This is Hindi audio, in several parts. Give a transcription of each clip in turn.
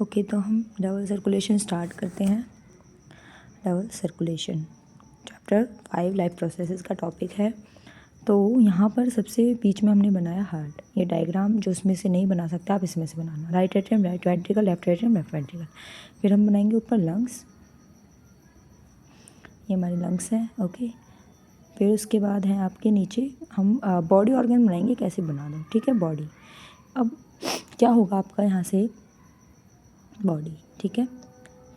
ओके, तो हम डबल सर्कुलेशन स्टार्ट करते हैं। Double circulation chapter 5 life processes का टॉपिक है। तो यहाँ पर सबसे बीच में हमने बनाया हार्ट। ये डायग्राम जो उसमें से नहीं बना सकता आप इसमें से बनाना। Right atrium, right ventricle, left atrium, left ventricle. फिर हम बनाएंगे ऊपर लंग्स, ये हमारे लंग्स हैं। ओके, फिर उसके बाद है आपके नीचे हम बॉडी ऑर्गन बनाएंगे, कैसे बना दो, ठीक है। बॉडी, अब क्या होगा आपका यहाँ से बॉडी, ठीक है।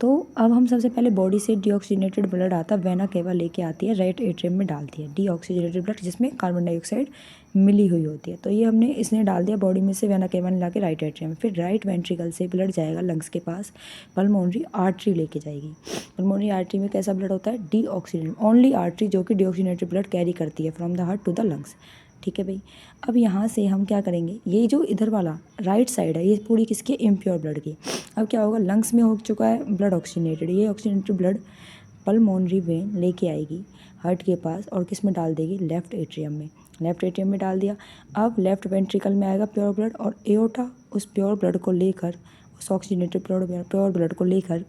तो अब हम सबसे पहले बॉडी से डीऑक्सीजनेटेड ब्लड आता है, वेना केवा लेके आती है, राइट एट्रियम में डालती है डीऑक्सीजनेटेड ब्लड, जिसमें कार्बन डाइऑक्साइड मिली हुई होती है। तो ये हमने इसने डाल दिया बॉडी में से, वेना केवा ने लाके राइट एट्रियम में। फिर राइट वेंट्रिकल से ब्लड जाएगा लंग्स के पास, पल्मोनरी आर्टरी लेके जाएगी। पल्मोनरी आर्टरी में कैसा ब्लड होता है, डीऑक्सीजनेटेड, ओनली आर्टरी जो कि डीऑक्सीजनेटेड ब्लड कैरी करती है from the heart to the lungs, ठीक है भाई। अब यहाँ से हम क्या करेंगे, ये जो इधर वाला राइट साइड है ये पूरी किसकी, इम्प्योर ब्लड की। अब क्या होगा, लंग्स में हो चुका है ब्लड ऑक्सीजनेटेड, ये ऑक्सीजनेटेड ब्लड पल्मोनरी वेन लेके आएगी हार्ट के पास और किस में डाल देगी, लेफ्ट एट्रियम में। लेफ्ट एट्रियम में डाल दिया। अब लेफ्ट वेंट्रिकल में आएगा प्योर ब्लड और एओर्टा उस प्योर ब्लड को लेकर, उस ऑक्सीजनेटेड प्योर ब्लड को लेकर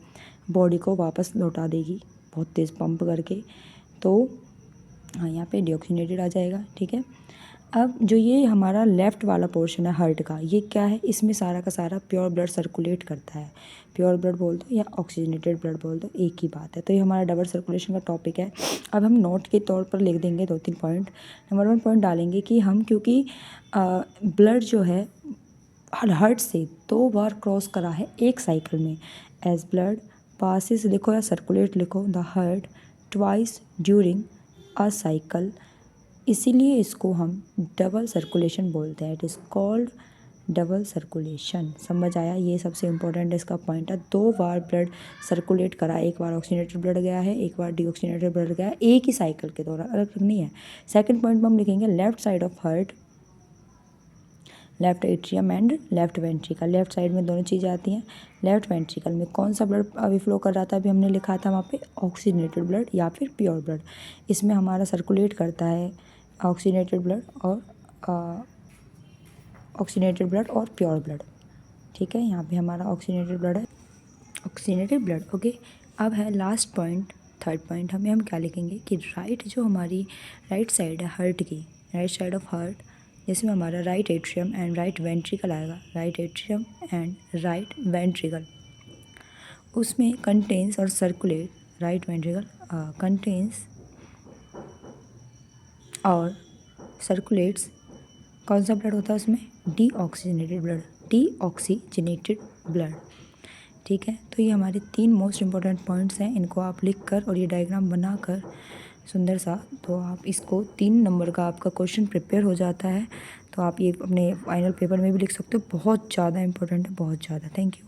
बॉडी को वापस लौटा देगी बहुत तेज़ पंप करके। तो हाँ, यहाँ पे डीऑक्सीजनेटेड आ जाएगा, ठीक है। अब जो ये हमारा लेफ़्ट वाला पोर्शन है हार्ट का, ये क्या है, इसमें सारा का सारा प्योर ब्लड सर्कुलेट करता है। प्योर ब्लड बोल दो या ऑक्सीजनेटेड ब्लड बोल दो, एक ही बात है। तो ये हमारा डबल सर्कुलेशन का टॉपिक है। अब हम नोट के तौर पर लिख देंगे 2-3 पॉइंट। नंबर 1 पॉइंट डालेंगे कि हम, क्योंकि ब्लड जो है हार्ट से 2 बार क्रॉस करा है एक साइकिल में। एज ब्लड पासिस लिखो या सर्कुलेट लिखो the heart twice during a cycle, इसीलिए इसको हम डबल सर्कुलेशन बोलते हैं। It is called double circulation. समझ आया, ये सबसे इंपॉर्टेंट इसका पॉइंट है। 2 बार ब्लड सर्कुलेट करा, एक बार ऑक्सीजनेटेड ब्लड गया है, एक बार डीऑक्सीजनेटेड ब्लड गया है, एक ही साइकिल के दौरान, अलग नहीं है। सेकंड पॉइंट में हम लिखेंगे left side of heart, left atrium and left ventricle. Left side में दोनों चीज़ें आती हैं। लेफ्ट वेंट्रिकल में कौन सा ब्लड अभी फ्लो कर रहा था, अभी हमने लिखा था वहाँ पे ऑक्सीजनेटेड ब्लड या फिर प्योर ब्लड। इसमें हमारा सर्कुलेट करता है ऑक्सीजनेटेड ब्लड और प्योर ब्लड, ठीक है। यहाँ पे हमारा ऑक्सीजनेटेड ब्लड है, ऑक्सीजनेटेड ब्लड, ओके। अब है लास्ट पॉइंट, थर्ड पॉइंट, हम क्या लिखेंगे कि राइट जो हमारी राइट साइड है हार्ट की, राइट साइड ऑफ हार्ट, जिसमें हमारा right atrium and right ventricle आएगा, right atrium and right ventricle, उसमें कंटेन्स और सर्कुलेट, राइट वेंट्रिकल कंटेन्स और सर्कुलेट्स, कौन सा ब्लड होता है उसमें, डीऑक्सीजनेटेड ब्लड, डीऑक्सीजनेटेड ब्लड, ठीक है। तो ये हमारे 3 मोस्ट इंपॉर्टेंट पॉइंट्स हैं, इनको आप लिख कर और ये डायग्राम बनाकर सुंदर सा, तो आप इसको 3 नंबर का आपका क्वेश्चन प्रिपेयर हो जाता है। तो आप ये अपने फाइनल पेपर में भी लिख सकते हो, बहुत ज़्यादा इंपॉर्टेंट है, बहुत ज़्यादा। Thank you.